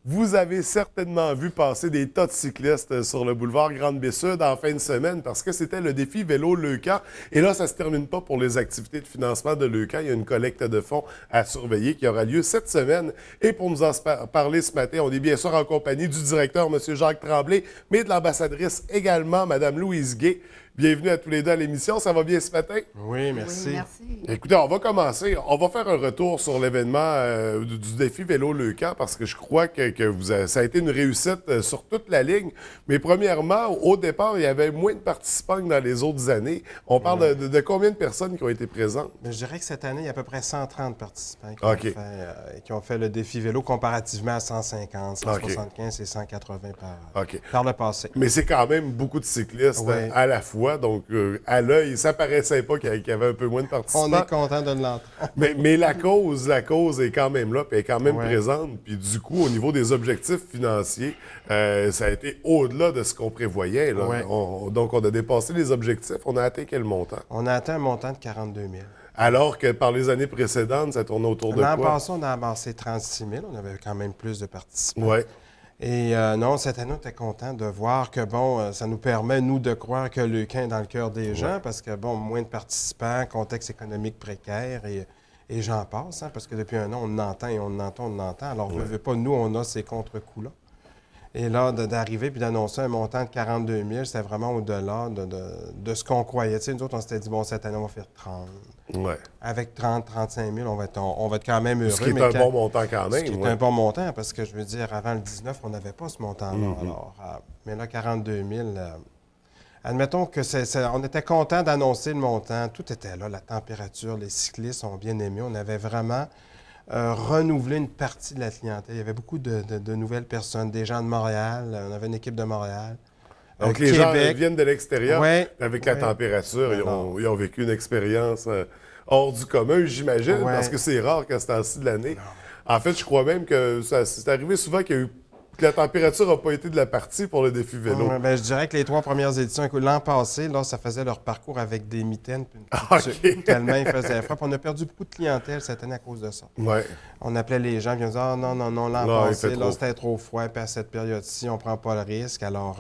Vous avez certainement vu passer des tas de cyclistes sur le boulevard Grande-Baie-Sud en fin de semaine parce que c'était le défi vélo Leucan. Et là, ça ne se termine pas pour les activités de financement de Leucan. Il y a une collecte de fonds à surveiller qui aura lieu cette semaine. Et pour nous en parler ce matin, on est bien sûr en compagnie du directeur, M. Jacques Tremblay, mais de l'ambassadrice également, Mme Louise Gay. Bienvenue à tous les deux à l'émission. Ça va bien ce matin? Oui, Oui, merci. merci. Écoutez, on va commencer. On va faire un retour sur l'événement du défi Vélo Leucan parce que je crois que ça a été une réussite sur toute la ligne. Mais premièrement, au départ, il y avait moins de participants que dans les autres années. On parle de combien de personnes qui ont été présentes? Mais je dirais que cette année, il y a à peu près 130 participants OK. qui ont fait le défi vélo comparativement à 150, 175 et 180 OK. par le passé. Mais c'est quand même beaucoup de cyclistes Oui. à la fois. Donc, à l'œil, ça paraissait pas qu'il y avait un peu moins de participants. On est content de l'entendre. Mais la cause est quand même là, puis elle est quand même Ouais. présente. Puis du coup, au niveau des objectifs financiers, ça a été au-delà de ce qu'on prévoyait. Là. Ouais. Donc, on a dépassé les objectifs. On a atteint quel montant? On a atteint un montant de 42 000. Alors que par les années précédentes, ça tournait autour de L'an quoi? passé, on a amassé 36 000. On avait quand même plus de participants. Oui. Et non, cette année, on était content de voir que, bon, ça nous permet, nous, de croire que Leucan est dans le cœur des gens parce que, bon, moins de participants, contexte économique précaire et j'en passe, hein, parce que depuis un an, on entend et on entend, on entend. Alors, veut pas, nous, on a ces contre-coups-là. Et là, d'arriver puis d'annoncer un montant de 42 000, c'était vraiment au-delà de ce qu'on croyait. Tu sais, nous autres, on s'était dit, bon, cette année, on va faire 30. Ouais. Avec 30, 35 000, on va être quand même heureux. Ce qui est mais un bon montant quand même. Ce qui est ouais. un bon montant, parce que je veux dire, avant le 19, on n'avait pas ce montant-là. Alors, mais là, 42 000, admettons que on était content d'annoncer le montant. Tout était là, la température, les cyclistes ont bien aimé. On avait vraiment renouvelé une partie de la clientèle. Il y avait beaucoup de nouvelles personnes, des gens de Montréal. On avait une équipe de Montréal. Donc, les gens Québec. viennent de l'extérieur. Ouais, Avec la ouais. température, Alors. ils ont vécu une expérience hors du commun, j'imagine, Ouais. parce que c'est rare qu'à ce temps-ci de l'année. En fait, je crois même que c'est arrivé souvent que la température n'a pas été de la partie pour le défi vélo. Ouais, ben, je dirais que les 3 premières éditions, écoute, l'an passé, là, ça faisait leur parcours avec des mitaines puis une petite OK. tuque, tellement ils faisaient froid. Puis on a perdu beaucoup de clientèle cette année à cause de ça. Ouais. On appelait les gens, puis on disait « Ah non, non, non, l'an Non, il passé, fait là, trop. c'était trop froid, puis à cette période-ci, on prend pas le risque. » Alors,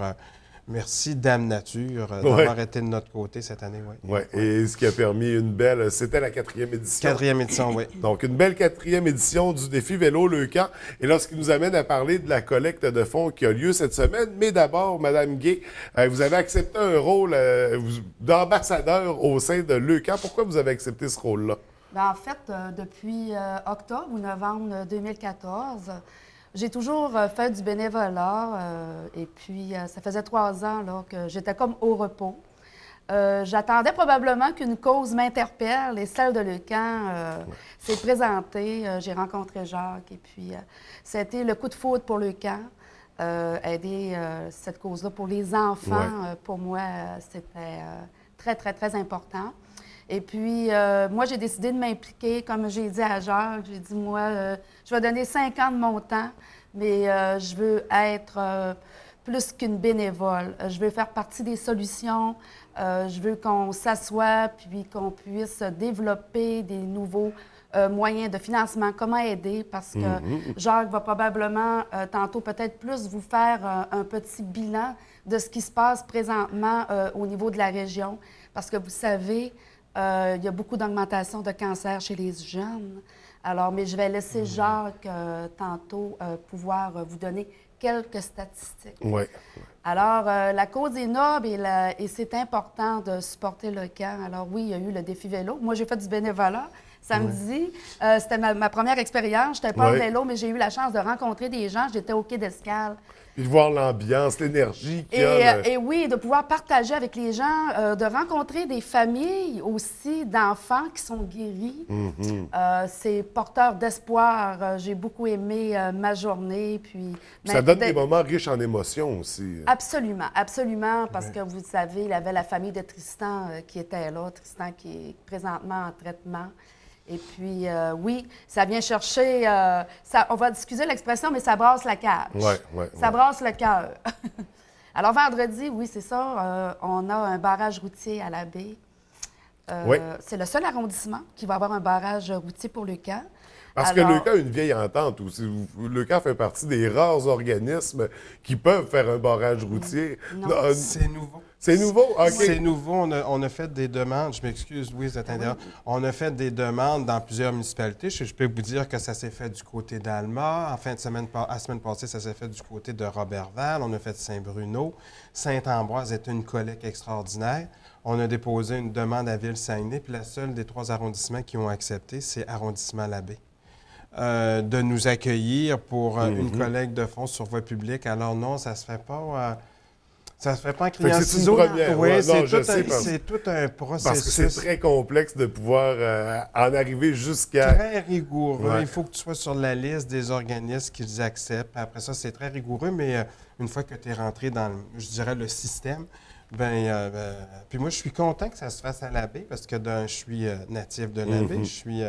merci, Dame Nature, d'avoir été de notre côté cette année, oui. Ouais. Et ce qui a permis une belle... C'était la 4e édition. 4e édition, oui. Donc, une belle 4e édition du défi Vélo Leucan. Et là, ce qui nous amène à parler de la collecte de fonds qui a lieu cette semaine. Mais d'abord, Mme Gay, vous avez accepté un rôle d'ambassadeur au sein de Leucan. Pourquoi vous avez accepté ce rôle-là? Ben, en fait, depuis octobre ou novembre 2014, j'ai toujours fait du bénévolat. Et puis, ça faisait 3 ans là, que j'étais comme au repos. J'attendais probablement qu'une cause m'interpelle et celle de Leucan s'est présentée. J'ai rencontré Jacques et puis c'était le coup de foudre pour Leucan. Aider cette cause-là pour les enfants, pour moi, c'était très, très, très important. Et puis, moi, j'ai décidé de m'impliquer, comme j'ai dit à Jacques. J'ai dit, moi, je vais donner 5 ans de mon temps, mais je veux être plus qu'une bénévole. Je veux faire partie des solutions. Je veux qu'on s'assoie puis qu'on puisse développer des nouveaux moyens de financement. Comment aider? Parce que Jacques va probablement tantôt peut-être plus vous faire un petit bilan de ce qui se passe présentement au niveau de la région. Parce que vous savez, il y a beaucoup d'augmentation de cancer chez les jeunes. Alors, mais je vais laisser Jacques tantôt pouvoir vous donner quelques statistiques. Oui. Alors, la cause est noble et c'est important de supporter le camp. Alors oui, il y a eu le défi vélo. Moi, j'ai fait du bénévolat samedi. C'était ma première expérience. Je n'étais pas en vélo, mais j'ai eu la chance de rencontrer des gens. J'étais au quai d'Escale. Puis de voir l'ambiance, l'énergie qu'il y a. Et oui, de pouvoir partager avec les gens, de rencontrer des familles aussi d'enfants qui sont guéris. C'est porteur d'espoir. J'ai beaucoup aimé ma journée. Puis, Ça donne des moments riches en émotions aussi. Absolument, absolument, parce que vous savez, il y avait la famille de Tristan qui était là, Tristan qui est présentement en traitement. Et puis, oui, ça vient chercher, on va excuser l'expression, mais ça brasse la cage. Ça brasse le cœur. Alors, vendredi, oui, c'est ça, on a un barrage routier à la baie. C'est le seul arrondissement qui va avoir un barrage routier pour le camp. Parce que le cas a une vieille entente aussi. Le cas fait partie des rares organismes qui peuvent faire un barrage routier. Non, c'est nouveau. C'est nouveau? OK. C'est nouveau. On a fait des demandes. Je m'excuse, Louise, de t'interrompre. On a fait des demandes dans plusieurs municipalités. Je peux vous dire que ça s'est fait du côté d'Alma. En fin de semaine, la semaine passée, ça s'est fait du côté de Robertval. On a fait Saint-Bruno. Saint-Ambroise est une collecte extraordinaire. On a déposé une demande à Ville-Saguenay, puis la seule des 3 arrondissements qui ont accepté, c'est arrondissement Labbé. De nous accueillir pour une collecte de fonds sur voie publique. Alors non, ça se fait pas... Ça se fait pas en criant ciseaux. C'est une première. Oui, ouais, c'est tout un processus. Parce que c'est très complexe de pouvoir en arriver jusqu'à... Très rigoureux. Ouais. Il faut que tu sois sur la liste des organismes qu'ils acceptent. Après ça, c'est très rigoureux, mais une fois que tu es rentré dans, je dirais, le système, puis moi, je suis content que ça se fasse à Labbé parce que je suis natif de Labbé. Je suis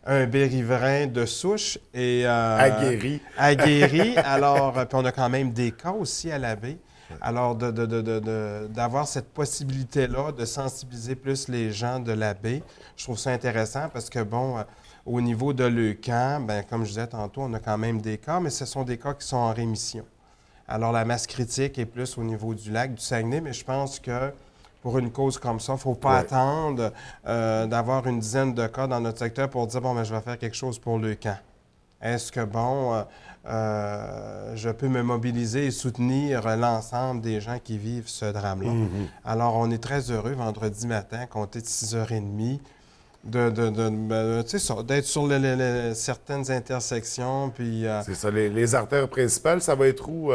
un Béry-Vrain de souche et... aguerri. Aguerri. Alors, puis on a quand même des cas aussi à Labbé. Alors, d'avoir cette possibilité-là de sensibiliser plus les gens de Labbé, je trouve ça intéressant parce que, bon, au niveau de Leucan, bien, comme je disais tantôt, on a quand même des cas, mais ce sont des cas qui sont en rémission. Alors, la masse critique est plus au niveau du lac, du Saguenay, mais je pense que pour une cause comme ça, il ne faut pas attendre d'avoir une dizaine de cas dans notre secteur pour dire, bon, bien, je vais faire quelque chose pour Leucan. Est-ce que, bon, je peux me mobiliser et soutenir l'ensemble des gens qui vivent ce drame-là? Alors, on est très heureux, vendredi matin, compter de 6h30, d'être sur certaines intersections. Puis, c'est ça, les artères principales, ça va être où?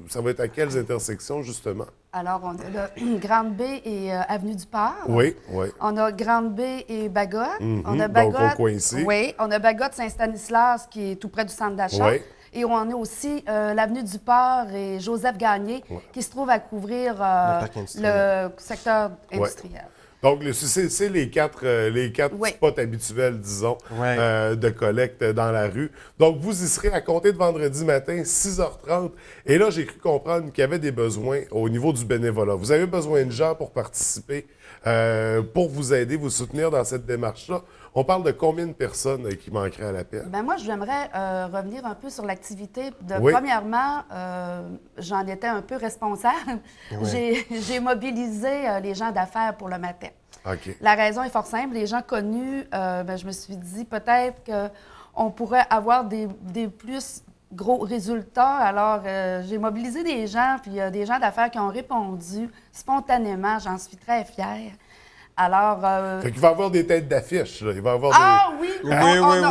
Ça va être à quelles intersections, justement? Alors, on a Grande Baie et Avenue du Port. Oui, oui. On a Grande Baie et Bagotte. On a Bagotte, donc, au coin ici. Oui, on a Bagotte Saint-Stanislas, qui est tout près du centre d'achat. Oui. Et on a aussi l'Avenue du Port et Joseph Gagné, qui se trouve à couvrir le secteur industriel. Donc, c'est les quatre spots habituels, disons, de collecte dans la rue. Donc, vous y serez à compter de vendredi matin, 6h30. Et là, j'ai cru comprendre qu'il y avait des besoins au niveau du bénévolat. Vous avez besoin de gens pour participer, pour vous aider, vous soutenir dans cette démarche-là. On parle de combien de personnes qui manqueraient à l'appel? Bien, moi, j'aimerais revenir un peu sur l'activité. Oui. Premièrement, j'en étais un peu responsable. Oui. J'ai mobilisé les gens d'affaires pour le matin. OK. La raison est fort simple. Les gens connus, je me suis dit peut-être qu'on pourrait avoir des plus gros résultats. Alors, j'ai mobilisé des gens, puis des gens d'affaires qui ont répondu spontanément. J'en suis très fière. Alors. Fait qu'il va y avoir des têtes d'affiche, là. Il va y avoir oui! Oui, On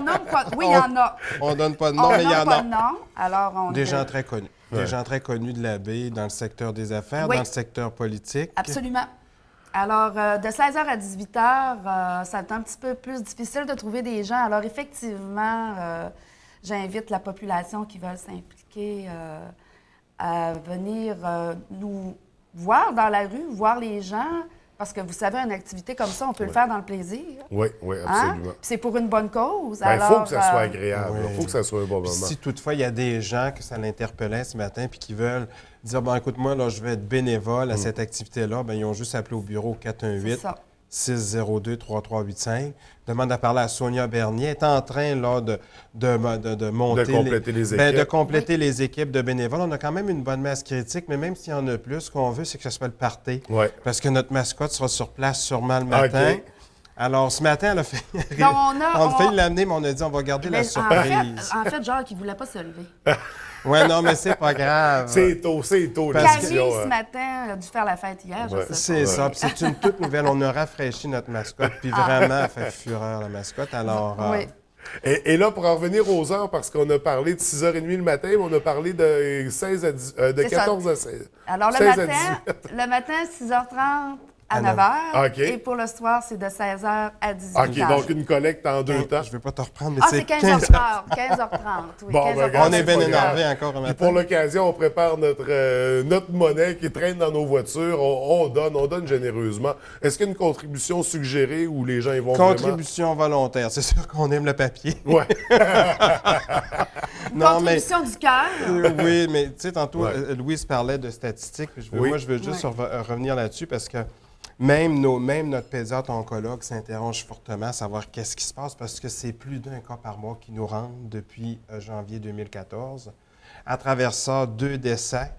nomme pas. Oui, il y en a. On donne pas de nom, mais il y en a. Alors, des gens très connus. Des gens très connus de Labbé dans le secteur des affaires, dans le secteur politique. Absolument. Alors, de 16h à 18h, ça va être un petit peu plus difficile de trouver des gens. Alors, effectivement, j'invite la population qui veut s'impliquer à venir nous voir dans la rue, voir les gens. Parce que vous savez, une activité comme ça, on peut le faire dans le plaisir. Oui, absolument. C'est pour une bonne cause. Il faut que ça soit agréable. Il faut que ça soit un bon moment. Si toutefois, il y a des gens que ça l'interpellait ce matin puis qui veulent dire, bon, écoute-moi, là, je vais être bénévole à cette activité-là, bien, ils ont juste appelé au bureau 418-602-3385. Demande à parler à Sonia Bernier. Elle est en train là, de monter... De compléter les équipes. De compléter les équipes de bénévoles. On a quand même une bonne masse critique, mais même s'il y en a plus, ce qu'on veut, c'est que ce soit le party. Parce que notre mascotte sera sur place sûrement le matin. Okay. Alors, ce matin, elle a fait... on a failli l'amener, mais on a dit, on va garder la surprise. En fait, Jacques, il ne voulait pas se lever. Oui, non, mais c'est pas grave. C'est tôt. Camille, ce matin, a dû faire la fête hier, je sais. C'est ça. Puis c'est une toute nouvelle. On a rafraîchi notre mascotte, puis vraiment, elle fait fureur, la mascotte. Alors... Et là, pour en revenir aux heures, parce qu'on a parlé de 6h30 le matin, mais on a parlé de 14 à 16. Alors, le matin, 6h30 à 9h. OK. Et pour le soir, c'est de 16h à 18h. OK, donc une collecte en 2 temps. Je ne vais pas te reprendre, mais c'est 15h30. 15h30, oui. Bon, 15h30, on est bien énervé encore un matin. Pour l'occasion, on prépare notre monnaie qui traîne dans nos voitures. On donne généreusement. Est-ce qu'il y a une contribution suggérée où les gens y vont Contribution volontaire. C'est sûr qu'on aime le papier. Oui. Contribution du cœur. Oui, mais tu sais, tantôt, Louise parlait de statistiques. Moi, je veux juste revenir là-dessus parce que Même notre pédiatre oncologue s'interroge fortement à savoir qu'est-ce qui se passe parce que c'est plus d'un cas par mois qui nous rentre depuis janvier 2014. À travers ça, 2 décès,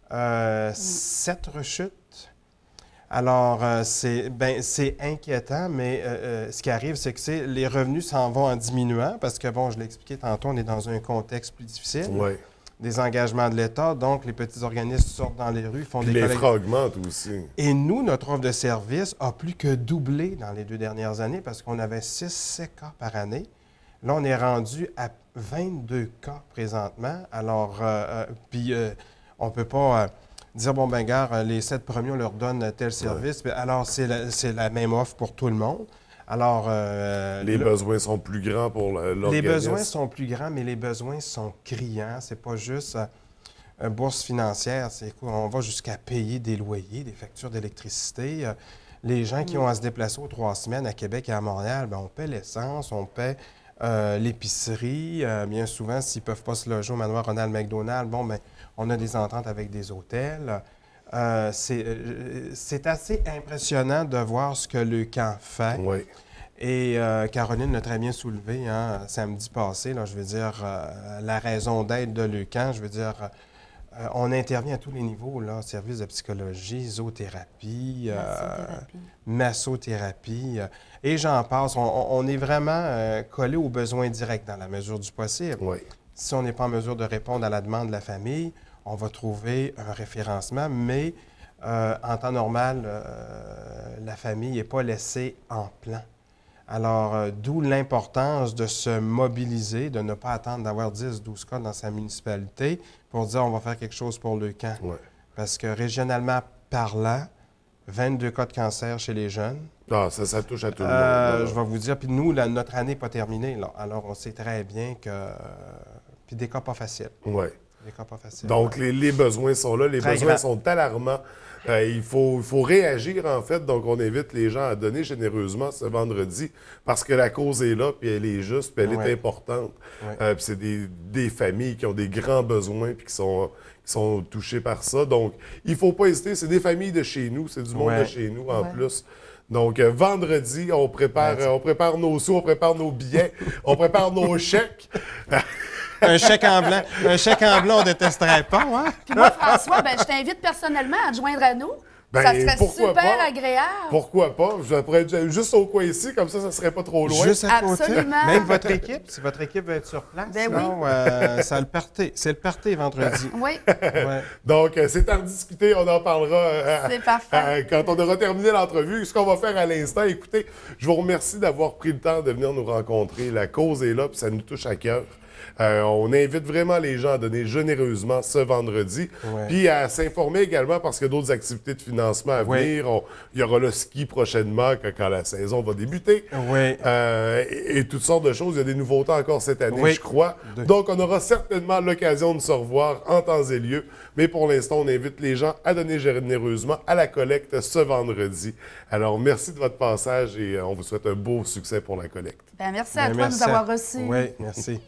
7 rechutes. Alors, c'est inquiétant, mais ce qui arrive, c'est que les revenus s'en vont en diminuant parce que, bon, je l'ai expliqué tantôt, on est dans un contexte plus difficile. Oui. Des engagements de l'État, donc les petits organismes sortent dans les rues, font Puis des les collectes. frais augmentent aussi. Et nous, notre offre de service a plus que doublé dans les 2 dernières années parce qu'on avait 6 cas par année. Là, on est rendu à 22 cas présentement. Alors, on ne peut pas dire, bon, ben, gars, les 7 premiers, on leur donne tel service. Ouais. Alors, c'est la même offre pour tout le monde. Alors, les besoins sont plus grands pour l'organisme. Les besoins sont plus grands, mais les besoins sont criants. C'est pas juste bourse financière. C'est quoi? On va jusqu'à payer des loyers, des factures d'électricité. Les gens qui ont à se déplacer aux 3 semaines à Québec et à Montréal, bien, on paie l'essence, on paie l'épicerie. Bien souvent, s'ils ne peuvent pas se loger au manoir Ronald McDonald, bon, bien, on a des ententes avec des hôtels. C'est assez impressionnant de voir ce que le camp fait. Oui. Et Caroline l'a très bien soulevé samedi passé, là, je veux dire, la raison d'être de Leucan, je veux dire, on intervient à tous les niveaux, là, services de psychologie, zoothérapie, massothérapie, et j'en passe. On est vraiment collé aux besoins directs dans la mesure du possible. Oui. Si on n'est pas en mesure de répondre à la demande de la famille, on va trouver un référencement, mais en temps normal, la famille n'est pas laissée en plan. Alors, d'où l'importance de se mobiliser, de ne pas attendre d'avoir 10-12 cas dans sa municipalité pour dire on va faire quelque chose pour le camp. Ouais. Parce que régionalement parlant, 22 cas de cancer chez les jeunes. Ah, ça touche à tout le monde. Je vais vous dire, puis nous, notre année n'est pas terminée. Là. Alors, on sait très bien que... Puis des cas pas faciles. Oui. Des cas pas faciles. Donc, les besoins sont là, les Très besoins grand. sont alarmants. Il faut réagir, en fait. Donc, on invite les gens à donner généreusement ce vendredi parce que la cause est là, puis elle est juste, puis elle est importante. Ouais. Puis c'est des familles qui ont des grands besoins, puis qui sont touchées par ça. Donc, il ne faut pas hésiter. C'est des familles de chez nous, c'est du monde de chez nous en plus. Donc, vendredi, on prépare nos sous, on prépare nos billets, on prépare nos chèques. Un chèque en blanc. Un chèque en blanc, on détesterait pas, hein? Puis moi, François, ben, je t'invite personnellement à te joindre à nous. Ben, Ça serait pourquoi super pas? agréable. Pourquoi pas? Je pourrais être juste au coin ici, comme ça serait pas trop loin. Juste à côté. Absolument. Même votre équipe, si votre équipe veut être sur place, Ben ça le party. C'est le party vendredi. Oui, Ouais. Donc, c'est à rediscuter. On en parlera c'est parfait. quand on aura terminé l'entrevue. Ce qu'on va faire à l'instant, écoutez, je vous remercie d'avoir pris le temps de venir nous rencontrer. La cause est là, puis ça nous touche à cœur. On invite vraiment les gens à donner généreusement ce vendredi, puis à s'informer également parce qu'il y a d'autres activités de financement à venir. Il y aura le ski prochainement quand la saison va débuter. Oui. Et toutes sortes de choses. Il y a des nouveautés encore cette année, je crois. Donc, on aura certainement l'occasion de se revoir en temps et lieu. Mais pour l'instant, on invite les gens à donner généreusement à la collecte ce vendredi. Alors, merci de votre passage et on vous souhaite un beau succès pour la collecte. Ben, merci à toi de nous avoir reçus. Oui, merci.